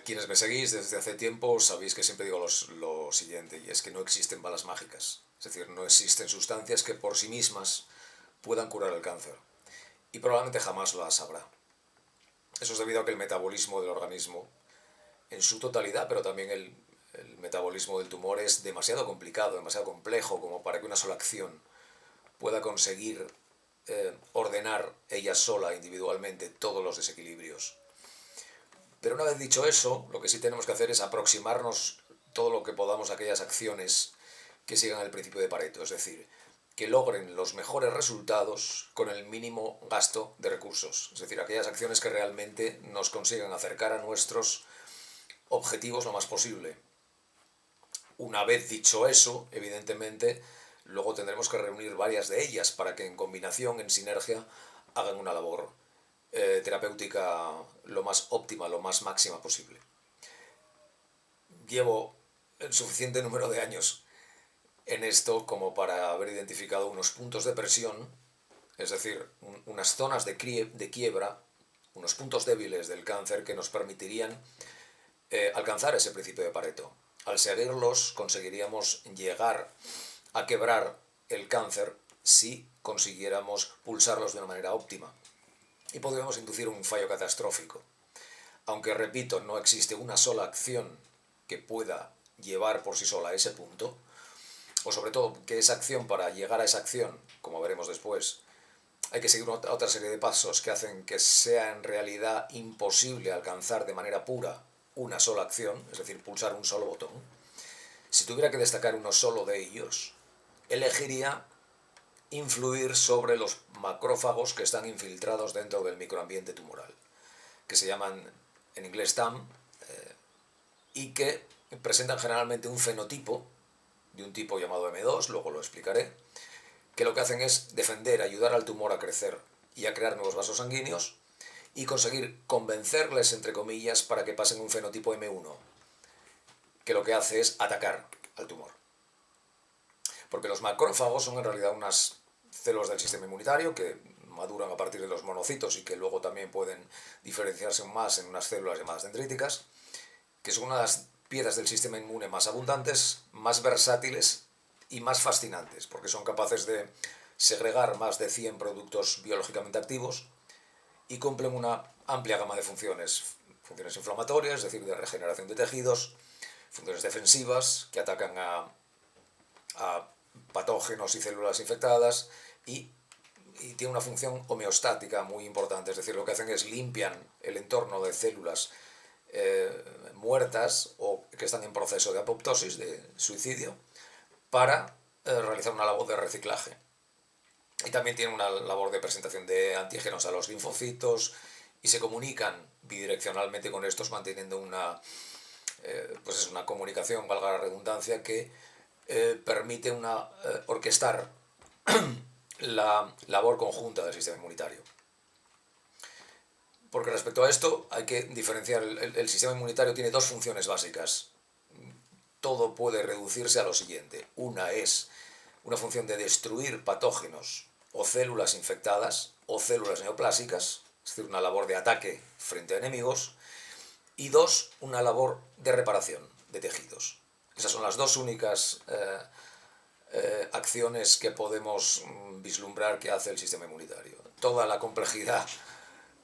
Quienes me seguís desde hace tiempo sabéis que siempre digo lo siguiente, y es que no existen balas mágicas. Es decir, no existen sustancias que por sí mismas puedan curar el cáncer. Y probablemente jamás las habrá. Eso es debido a que el metabolismo del organismo, en su totalidad, pero también el metabolismo del tumor es demasiado complicado, demasiado complejo como para que una sola acción pueda conseguir ordenar ella sola, individualmente, todos los desequilibrios. Pero una vez dicho eso, lo que sí tenemos que hacer es aproximarnos todo lo que podamos a aquellas acciones que sigan el principio de Pareto, es decir, que logren los mejores resultados con el mínimo gasto de recursos, es decir, aquellas acciones que realmente nos consigan acercar a nuestros objetivos lo más posible. Una vez dicho eso, evidentemente, luego tendremos que reunir varias de ellas para que en combinación, en sinergia, hagan una labor terapéutica lo más óptima, lo más máxima posible. Llevo el suficiente número de años en esto como para haber identificado unos puntos de presión, es decir, unas zonas de quiebra, unos puntos débiles del cáncer que nos permitirían alcanzar ese principio de Pareto. Al seguirlos conseguiríamos llegar a quebrar el cáncer si consiguiéramos pulsarlos de una manera óptima. Y podríamos inducir un fallo catastrófico. Aunque, repito, no existe una sola acción que pueda llevar por sí sola a ese punto, o sobre todo que esa acción, para llegar a esa acción, como veremos después, hay que seguir otra serie de pasos que hacen que sea en realidad imposible alcanzar de manera pura una sola acción, es decir, pulsar un solo botón. Si tuviera que destacar uno solo de ellos, elegiría influir sobre los macrófagos que están infiltrados dentro del microambiente tumoral, que se llaman en inglés TAM, y que presentan generalmente un fenotipo de un tipo llamado M2, luego lo explicaré, que lo que hacen es defender, ayudar al tumor a crecer y a crear nuevos vasos sanguíneos y conseguir convencerles, entre comillas, para que pasen un fenotipo M1, que lo que hace es atacar al tumor. Porque los macrófagos son en realidad unas células del sistema inmunitario que maduran a partir de los monocitos y que luego también pueden diferenciarse más en unas células llamadas dendríticas, que son una de las piezas del sistema inmune más abundantes, más versátiles y más fascinantes, porque son capaces de segregar más de 100 productos biológicamente activos y cumplen una amplia gama de funciones. Funciones inflamatorias, es decir, de regeneración de tejidos, funciones defensivas, que atacan a patógenos y células infectadas, y tiene una función homeostática muy importante, es decir, lo que hacen es limpian el entorno de células muertas o que están en proceso de apoptosis, de suicidio, para realizar una labor de reciclaje. Y también tienen una labor de presentación de antígenos a los linfocitos y se comunican bidireccionalmente con estos, manteniendo pues es una comunicación, valga la redundancia, que permite orquestar la labor conjunta del sistema inmunitario. Porque respecto a esto hay que diferenciar, el sistema inmunitario tiene dos funciones básicas. Todo puede reducirse a lo siguiente. Una es una función de destruir patógenos o células infectadas o células neoplásicas, es decir, una labor de ataque frente a enemigos. Y dos, una labor de reparación de tejidos. Esas son las dos únicas acciones que podemos vislumbrar que hace el sistema inmunitario. Toda la complejidad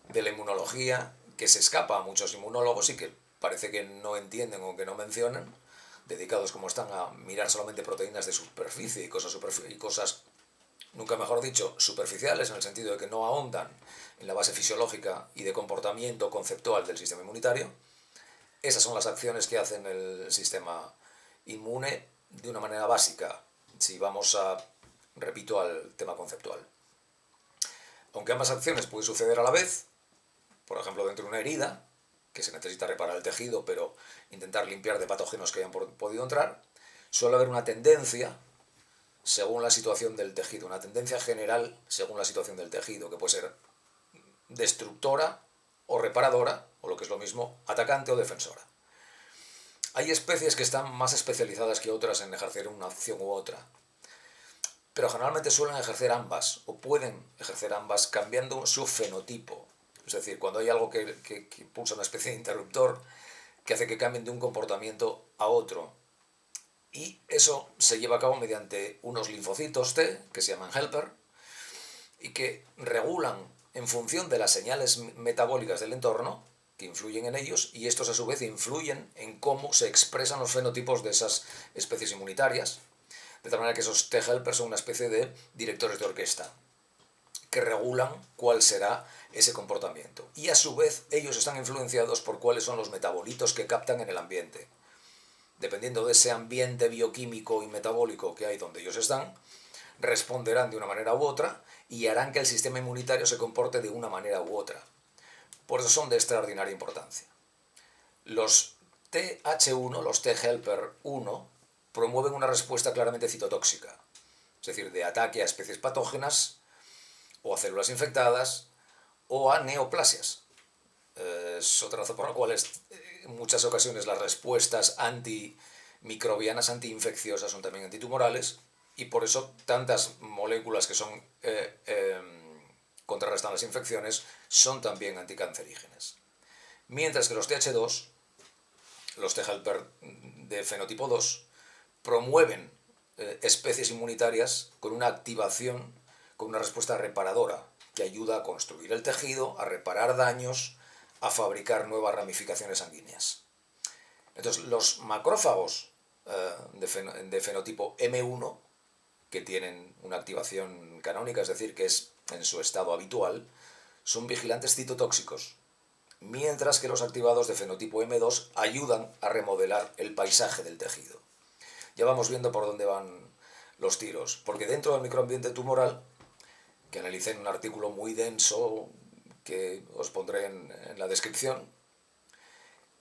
de la inmunología, que se escapa a muchos inmunólogos y que parece que no entienden o que no mencionan, dedicados como están a mirar solamente proteínas de superficie y cosas, nunca mejor dicho, superficiales, en el sentido de que no ahondan en la base fisiológica y de comportamiento conceptual del sistema inmunitario. Esas son las acciones que hacen el sistema inmune de una manera básica, si vamos repito, al tema conceptual. Aunque ambas acciones pueden suceder a la vez, por ejemplo, dentro de una herida, que se necesita reparar el tejido, pero intentar limpiar de patógenos que hayan podido entrar, suele haber una tendencia según la situación del tejido, una tendencia general según la situación del tejido, que puede ser destructora o reparadora, o lo que es lo mismo, atacante o defensora. Hay especies que están más especializadas que otras en ejercer una acción u otra, pero generalmente suelen ejercer ambas, o pueden ejercer ambas, cambiando su fenotipo. Es decir, cuando hay algo que pulsa una especie de interruptor, que hace que cambien de un comportamiento a otro. Y eso se lleva a cabo mediante unos linfocitos T, que se llaman helper, y que regulan en función de las señales metabólicas del entorno, que influyen en ellos, y estos a su vez influyen en cómo se expresan los fenotipos de esas especies inmunitarias, de tal manera que esos T-helpers son una especie de directores de orquesta, que regulan cuál será ese comportamiento. Y a su vez ellos están influenciados por cuáles son los metabolitos que captan en el ambiente. Dependiendo de ese ambiente bioquímico y metabólico que hay donde ellos están, responderán de una manera u otra y harán que el sistema inmunitario se comporte de una manera u otra. Por eso son de extraordinaria importancia. Los TH1, los T-helper 1, promueven una respuesta claramente citotóxica, es decir, de ataque a especies patógenas o a células infectadas o a neoplasias. Es otra razón por la cual en muchas ocasiones las respuestas antimicrobianas, antiinfecciosas son también antitumorales, y por eso tantas moléculas que son contrarrestan las infecciones son también anticancerígenas. Mientras que los TH2, los T-helper de fenotipo 2, promueven especies inmunitarias con una activación, con una respuesta reparadora, que ayuda a construir el tejido, a reparar daños, a fabricar nuevas ramificaciones sanguíneas. Entonces, los macrófagos de fenotipo M1, que tienen una activación canónica, es decir, que es en su estado habitual, son vigilantes citotóxicos, mientras que los activados de fenotipo M2 ayudan a remodelar el paisaje del tejido. Ya vamos viendo por dónde van los tiros, porque dentro del microambiente tumoral, que analicé en un artículo muy denso que os pondré en la descripción,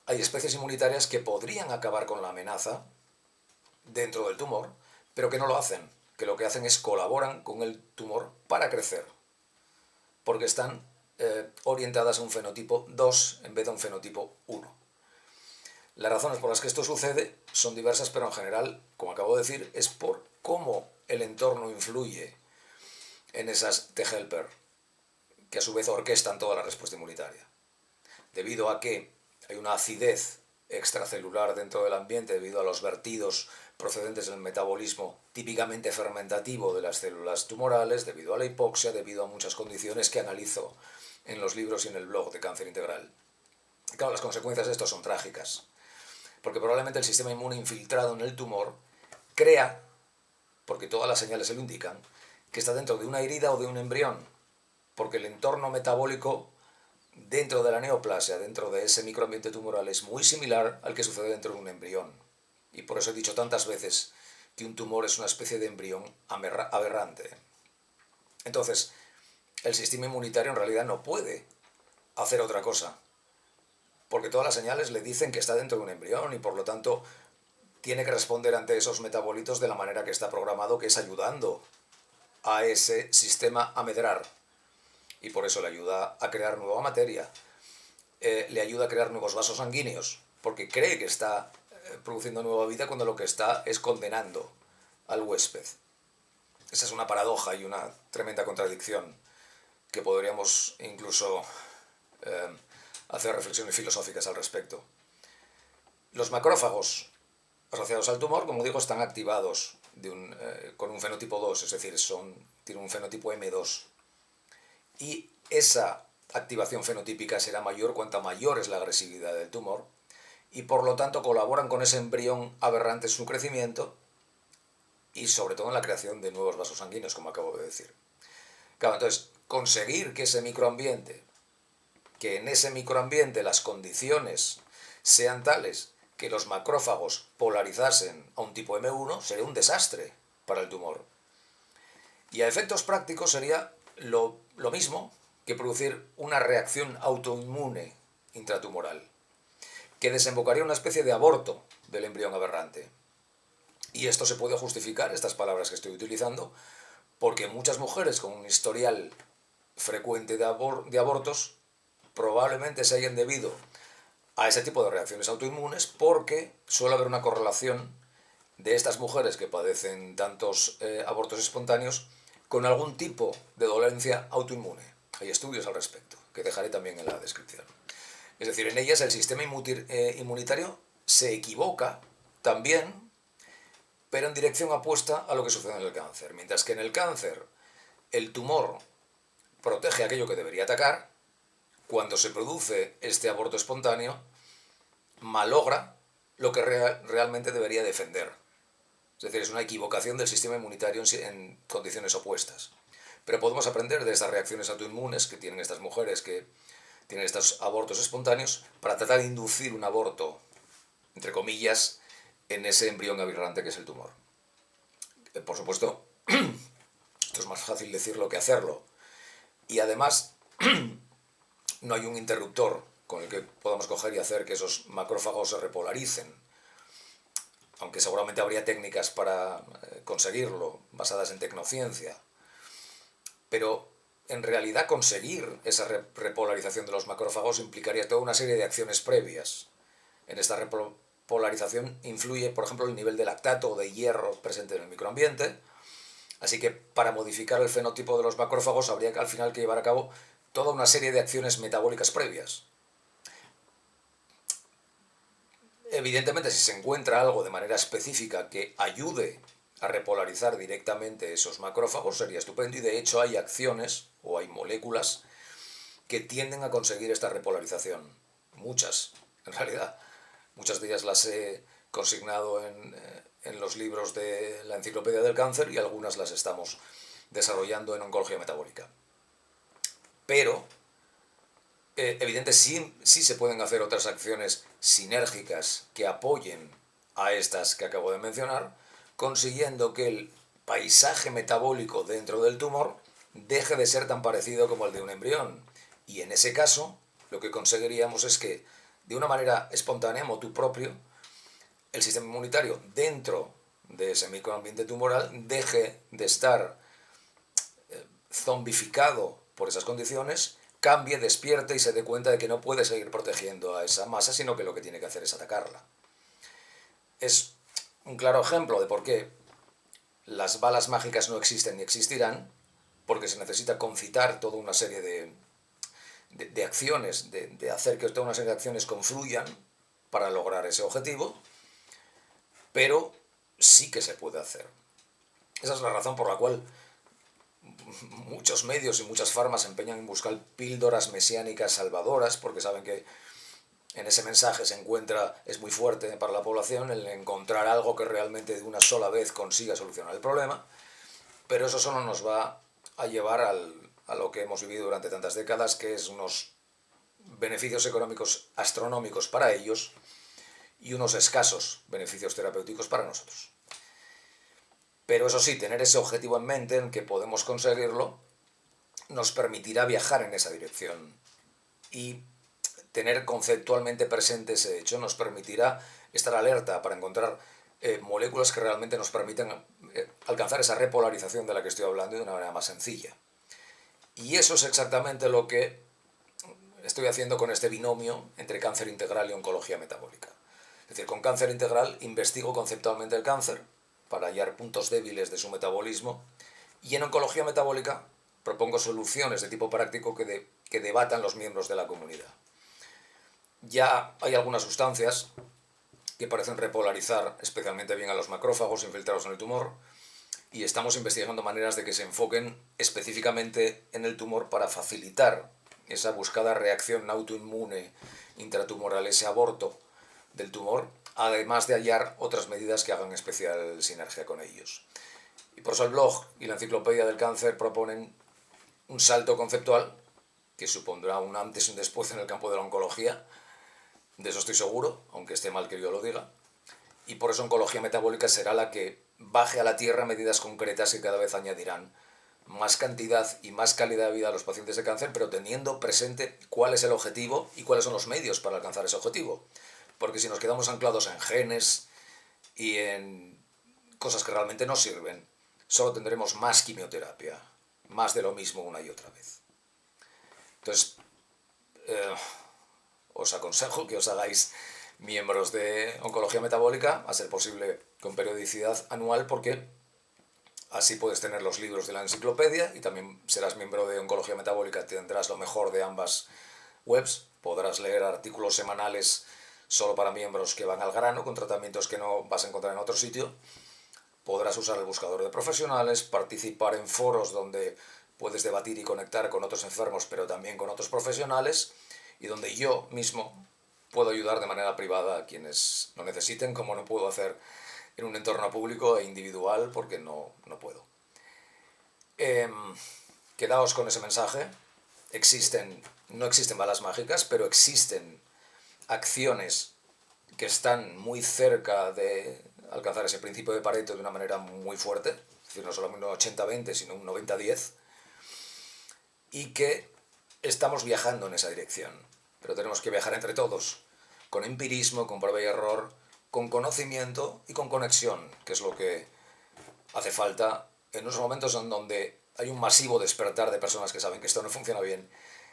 hay especies inmunitarias que podrían acabar con la amenaza dentro del tumor, pero que no lo hacen, que lo que hacen es colaboran con el tumor para crecer, porque están orientadas a un fenotipo 2 en vez de un fenotipo 1. Las razones por las que esto sucede son diversas, pero en general, como acabo de decir, es por cómo el entorno influye en esas T-helper, que a su vez orquestan toda la respuesta inmunitaria. Debido a que hay una acidez extracelular dentro del ambiente, debido a los vertidos procedentes del metabolismo típicamente fermentativo de las células tumorales, debido a la hipoxia, debido a muchas condiciones que analizo en los libros y en el blog de Cáncer Integral. Y claro, las consecuencias de esto son trágicas, porque probablemente el sistema inmune infiltrado en el tumor crea, porque todas las señales se lo indican, que está dentro de una herida o de un embrión, porque el entorno metabólico dentro de la neoplasia, dentro de ese microambiente tumoral, es muy similar al que sucede dentro de un embrión. Y por eso he dicho tantas veces que un tumor es una especie de embrión aberrante. Entonces, el sistema inmunitario en realidad no puede hacer otra cosa, porque todas las señales le dicen que está dentro de un embrión y por lo tanto tiene que responder ante esos metabolitos de la manera que está programado, que es ayudando a ese sistema a medrar. Y por eso le ayuda a crear nueva materia, le ayuda a crear nuevos vasos sanguíneos, porque cree que está produciendo nueva vida cuando lo que está es condenando al huésped. Esa es una paradoja y una tremenda contradicción que podríamos incluso hacer reflexiones filosóficas al respecto. Los macrófagos asociados al tumor, como digo, están activados con un fenotipo 2, es decir, tienen un fenotipo M2. Y esa activación fenotípica será mayor cuanta mayor es la agresividad del tumor, y por lo tanto colaboran con ese embrión aberrante en su crecimiento y sobre todo en la creación de nuevos vasos sanguíneos, como acabo de decir. Claro, entonces, conseguir que en ese microambiente las condiciones sean tales que los macrófagos polarizasen a un tipo M1 sería un desastre para el tumor. Y a efectos prácticos sería lo mismo que producir una reacción autoinmune intratumoral, que desembocaría en una especie de aborto del embrión aberrante. Y esto se puede justificar, estas palabras que estoy utilizando, porque muchas mujeres con un historial frecuente de abortos probablemente se hayan debido a ese tipo de reacciones autoinmunes, porque suele haber una correlación de estas mujeres que padecen tantos abortos espontáneos con algún tipo de dolencia autoinmune. Hay estudios al respecto, que dejaré también en la descripción. Es decir, en ellas el sistema inmunitario se equivoca también, pero en dirección opuesta a lo que sucede en el cáncer. Mientras que en el cáncer el tumor protege aquello que debería atacar, cuando se produce este aborto espontáneo, malogra lo que realmente debería defender. Es decir, es una equivocación del sistema inmunitario en condiciones opuestas. Pero podemos aprender de estas reacciones autoinmunes que tienen estas mujeres que tienen estos abortos espontáneos para tratar de inducir un aborto, entre comillas, en ese embrión aberrante que es el tumor. Por supuesto, esto es más fácil decirlo que hacerlo. Y además, no hay un interruptor con el que podamos coger y hacer que esos macrófagos se repolaricen. Aunque seguramente habría técnicas para conseguirlo, basadas en tecnociencia. Pero en realidad conseguir esa repolarización de los macrófagos implicaría toda una serie de acciones previas. En esta repolarización influye, por ejemplo, el nivel de lactato o de hierro presente en el microambiente. Así que para modificar el fenotipo de los macrófagos habría que al final que llevar a cabo toda una serie de acciones metabólicas previas. Evidentemente, si se encuentra algo de manera específica que ayude a repolarizar directamente esos macrófagos, sería estupendo, y de hecho hay acciones o hay moléculas que tienden a conseguir esta repolarización. Muchas, en realidad. Muchas de ellas las he consignado en los libros de la Enciclopedia del Cáncer y algunas las estamos desarrollando en oncología metabólica. Pero evidente, sí se pueden hacer otras acciones sinérgicas que apoyen a estas que acabo de mencionar, consiguiendo que el paisaje metabólico dentro del tumor deje de ser tan parecido como el de un embrión. Y en ese caso, lo que conseguiríamos es que, de una manera espontánea, motu propio, el sistema inmunitario dentro de ese microambiente tumoral deje de estar zombificado por esas condiciones, cambie, despierte y se dé cuenta de que no puede seguir protegiendo a esa masa, sino que lo que tiene que hacer es atacarla. Es un claro ejemplo de por qué las balas mágicas no existen ni existirán, porque se necesita concitar toda una serie de acciones, de hacer que toda una serie de acciones confluyan para lograr ese objetivo, pero sí que se puede hacer. Esa es la razón por la cual muchos medios y muchas farmas se empeñan en buscar píldoras mesiánicas salvadoras, porque saben que en ese mensaje se encuentra, es muy fuerte para la población, el encontrar algo que realmente de una sola vez consiga solucionar el problema, pero eso solo nos va a llevar a lo que hemos vivido durante tantas décadas, que es unos beneficios económicos astronómicos para ellos y unos escasos beneficios terapéuticos para nosotros. Pero eso sí, tener ese objetivo en mente, en que podemos conseguirlo, nos permitirá viajar en esa dirección. Y tener conceptualmente presente ese hecho nos permitirá estar alerta para encontrar moléculas que realmente nos permitan alcanzar esa repolarización de la que estoy hablando de una manera más sencilla. Y eso es exactamente lo que estoy haciendo con este binomio entre cáncer integral y oncología metabólica. Es decir, con cáncer integral investigo conceptualmente el cáncer para hallar puntos débiles de su metabolismo, y en oncología metabólica propongo soluciones de tipo práctico que debatan los miembros de la comunidad. Ya hay algunas sustancias que parecen repolarizar especialmente bien a los macrófagos infiltrados en el tumor, y estamos investigando maneras de que se enfoquen específicamente en el tumor para facilitar esa buscada reacción autoinmune intratumoral, ese aborto del tumor, además de hallar otras medidas que hagan especial sinergia con ellos. Y por eso el blog y la Enciclopedia del Cáncer proponen un salto conceptual que supondrá un antes y un después en el campo de la oncología, de eso estoy seguro, aunque esté mal que yo lo diga, y por eso oncología metabólica será la que baje a la tierra medidas concretas que cada vez añadirán más cantidad y más calidad de vida a los pacientes de cáncer, pero teniendo presente cuál es el objetivo y cuáles son los medios para alcanzar ese objetivo. Porque si nos quedamos anclados en genes y en cosas que realmente no sirven, solo tendremos más quimioterapia, más de lo mismo una y otra vez. Entonces, os aconsejo que os hagáis miembros de oncología metabólica, a ser posible con periodicidad anual, porque así puedes tener los libros de la enciclopedia y también serás miembro de oncología metabólica, tendrás lo mejor de ambas webs, Podrás leer artículos semanales solo para miembros que van al grano, con tratamientos que no vas a encontrar en otro sitio. Podrás usar el buscador de profesionales, participar en foros donde puedes debatir y conectar con otros enfermos, pero también con otros profesionales, y donde yo mismo puedo ayudar de manera privada a quienes lo necesiten, como no puedo hacer en un entorno público e individual porque no puedo. Quedaos con ese mensaje. No existen balas mágicas, pero existen acciones que están muy cerca de alcanzar ese principio de Pareto de una manera muy fuerte, es decir, no solo un 80-20, sino un 90-10, y que estamos viajando en esa dirección. Pero tenemos que viajar entre todos, con empirismo, con prueba y error, con conocimiento y con conexión, que es lo que hace falta en unos momentos en donde hay un masivo despertar de personas que saben que esto no funciona bien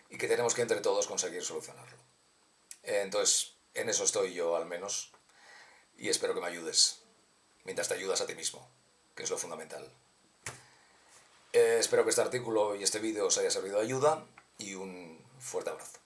y que tenemos que entre todos conseguir solucionarlo. Entonces, en eso estoy yo al menos, y espero que me ayudes, mientras te ayudas a ti mismo, que es lo fundamental. Espero que este artículo y este vídeo os haya servido de ayuda, y un fuerte abrazo.